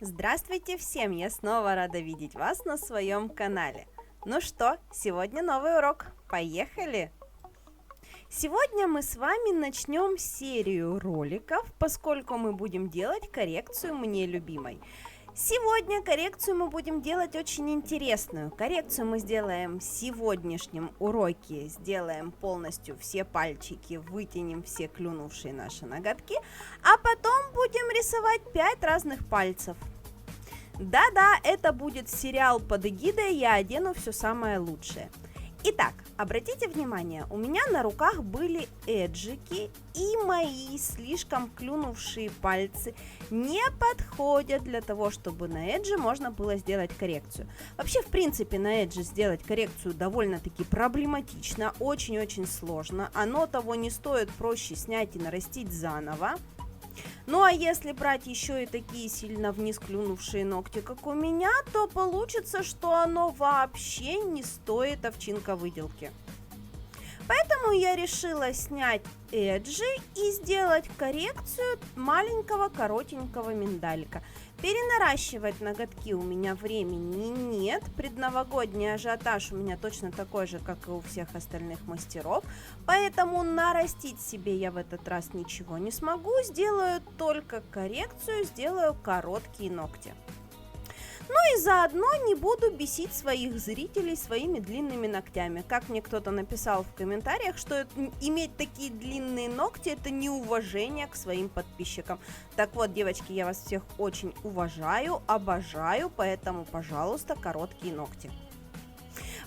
Здравствуйте всем! Я снова рада видеть вас на своем канале. Ну что, сегодня новый урок. Поехали! Сегодня мы с вами начнем серию роликов, поскольку мы будем делать коррекцию мне любимой. Сегодня коррекцию мы будем делать очень интересную. Коррекцию мы сделаем в сегодняшнем уроке. Сделаем полностью все пальчики, вытянем все клюнувшие наши ноготки, а потом будем рисовать 5 разных пальцев. Да-да, это будет сериал под эгидой «Я одену все самое лучшее». Итак, обратите внимание, у меня на руках были эджики, и мои слишком клюнувшие пальцы не подходят для того, чтобы на эдже можно было сделать коррекцию. Вообще, в принципе, на эдже сделать коррекцию довольно-таки проблематично, очень-очень сложно. Оно того не стоит, проще снять и нарастить заново. Ну а если брать еще и такие сильно вниз клюнувшие ногти, как у меня, то получится, что оно вообще не стоит овчинка выделки. Поэтому я решила снять эджи и сделать коррекцию маленького коротенького миндалика. Перенаращивать ноготки у меня времени нет. Предновогодний ажиотаж у меня точно такой же, как и у всех остальных мастеров. Поэтому нарастить себе я в этот раз ничего не смогу. Сделаю только коррекцию, сделаю короткие ногти. Ну и заодно не буду бесить своих зрителей своими длинными ногтями. Как мне кто-то написал в комментариях, что иметь такие длинные ногти — это неуважение к своим подписчикам. Так вот, девочки, я вас всех очень уважаю, обожаю, поэтому, пожалуйста, короткие ногти.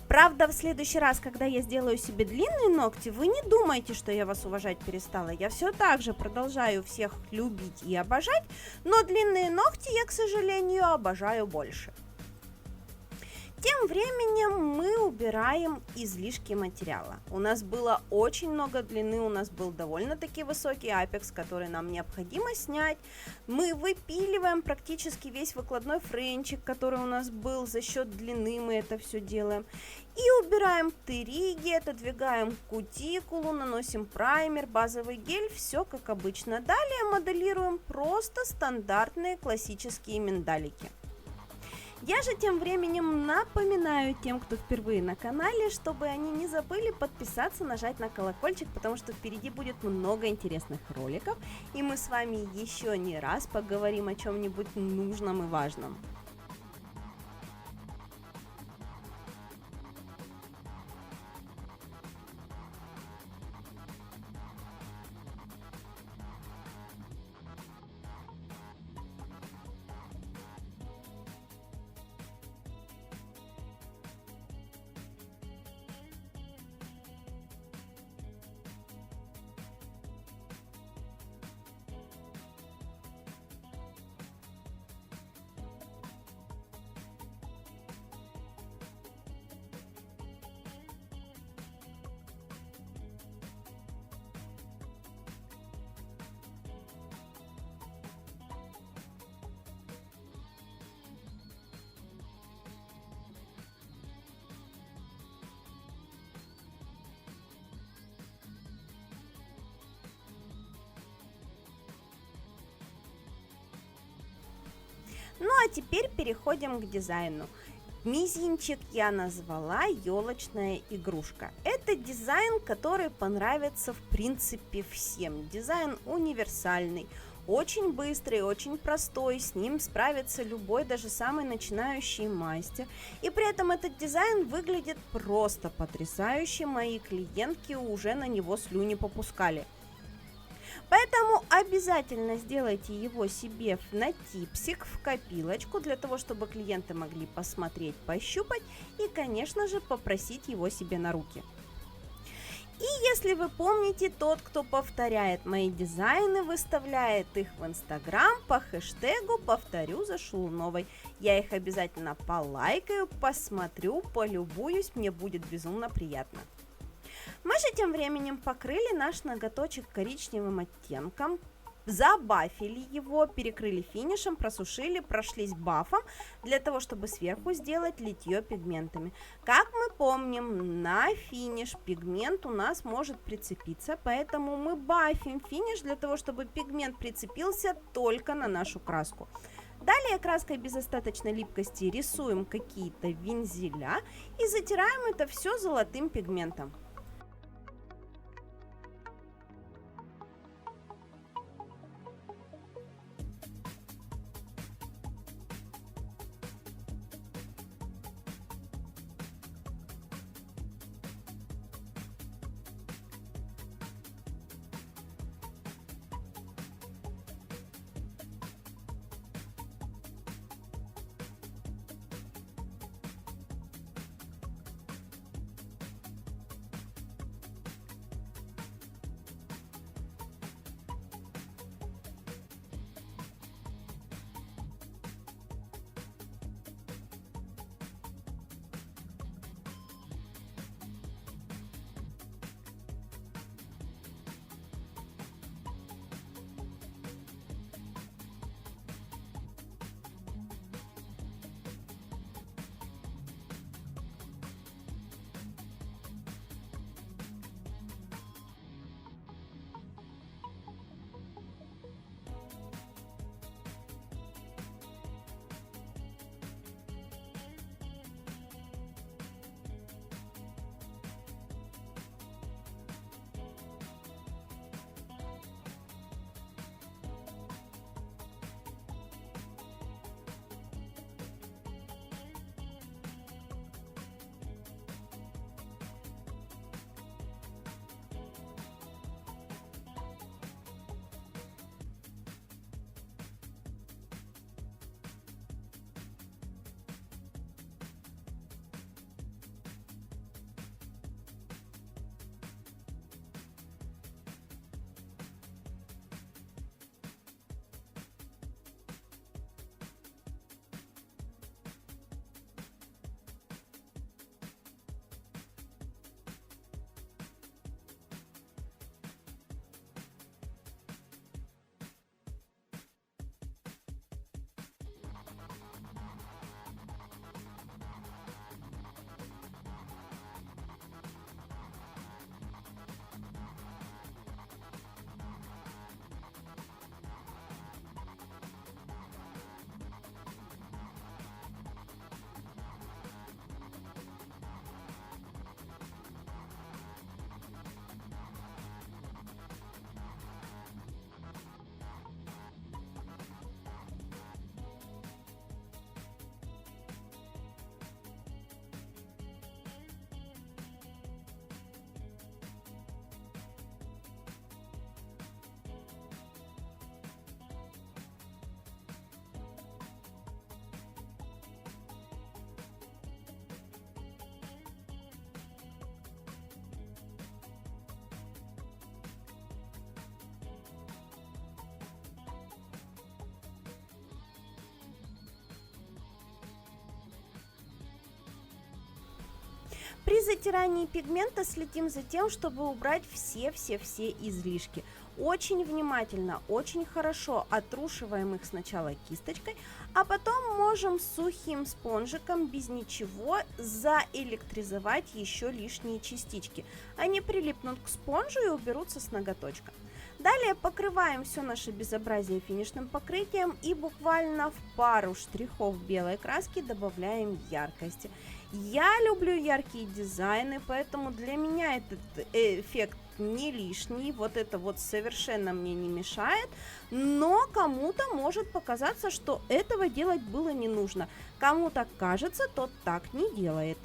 Правда, в следующий раз, когда я сделаю себе длинные ногти, вы не думайте, что я вас уважать перестала. Я все так же продолжаю всех любить и обожать, но длинные ногти я, к сожалению, обожаю больше. Тем временем мы убираем излишки материала. У нас было очень много длины, у нас был довольно-таки высокий апекс, который нам необходимо снять. Мы выпиливаем практически весь выкладной френчик, который у нас был, за счет длины мы это все делаем. И убираем птериги, отодвигаем кутикулу, наносим праймер, базовый гель, все как обычно. Далее моделируем просто стандартные классические миндалики. Я же тем временем напоминаю тем, кто впервые на канале, чтобы они не забыли подписаться, нажать на колокольчик, потому что впереди будет много интересных роликов, и мы с вами еще не раз поговорим о чем-нибудь нужном и важном. Ну а теперь переходим к дизайну. Мизинчик я назвала елочная игрушка. Это дизайн, который понравится в принципе всем. Дизайн универсальный, очень быстрый, очень простой, с ним справится любой, даже самый начинающий мастер. И при этом этот дизайн выглядит просто потрясающе, мои клиентки уже на него слюни попускали. Поэтому обязательно сделайте его себе на типсик, в копилочку, для того, чтобы клиенты могли посмотреть, пощупать и, конечно же, попросить его себе на руки. И если вы помните, тот, кто повторяет мои дизайны, выставляет их в Инстаграм по хэштегу «Повторю за Шелуновой». Я их обязательно полайкаю, посмотрю, полюбуюсь, мне будет безумно приятно. Мы же тем временем покрыли наш ноготочек коричневым оттенком, забафили его, перекрыли финишем, просушили, прошлись бафом для того, чтобы сверху сделать литье пигментами. Как мы помним, на финиш пигмент у нас может прицепиться, поэтому мы бафим финиш для того, чтобы пигмент прицепился только на нашу краску. Далее краской без остаточной липкости рисуем какие-то вензеля и затираем это все золотым пигментом. При затирании пигмента следим за тем, чтобы убрать все излишки. Очень внимательно, очень хорошо отрушиваем их сначала кисточкой, а потом можем сухим спонжиком без ничего заэлектризовать еще лишние частички. Они прилипнут к спонжу и уберутся с ноготочка. Далее покрываем все наше безобразие финишным покрытием и буквально в пару штрихов белой краски добавляем яркости. Я люблю яркие дизайны, поэтому для меня этот эффект не лишний, вот это вот совершенно мне не мешает, но кому-то может показаться, что этого делать было не нужно. Кому так кажется, тот так не делает.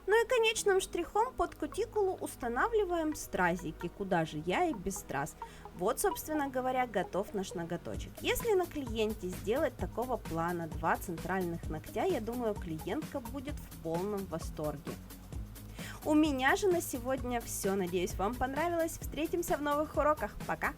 Ну и конечным штрихом под кутикулу устанавливаем стразики, куда же я и без страз. Вот, собственно говоря, готов наш ноготочек. Если на клиенте сделать такого плана 2 центральных ногтя, я думаю, клиентка будет в полном восторге. У меня же на сегодня все. Надеюсь, вам понравилось. Встретимся в новых уроках. Пока!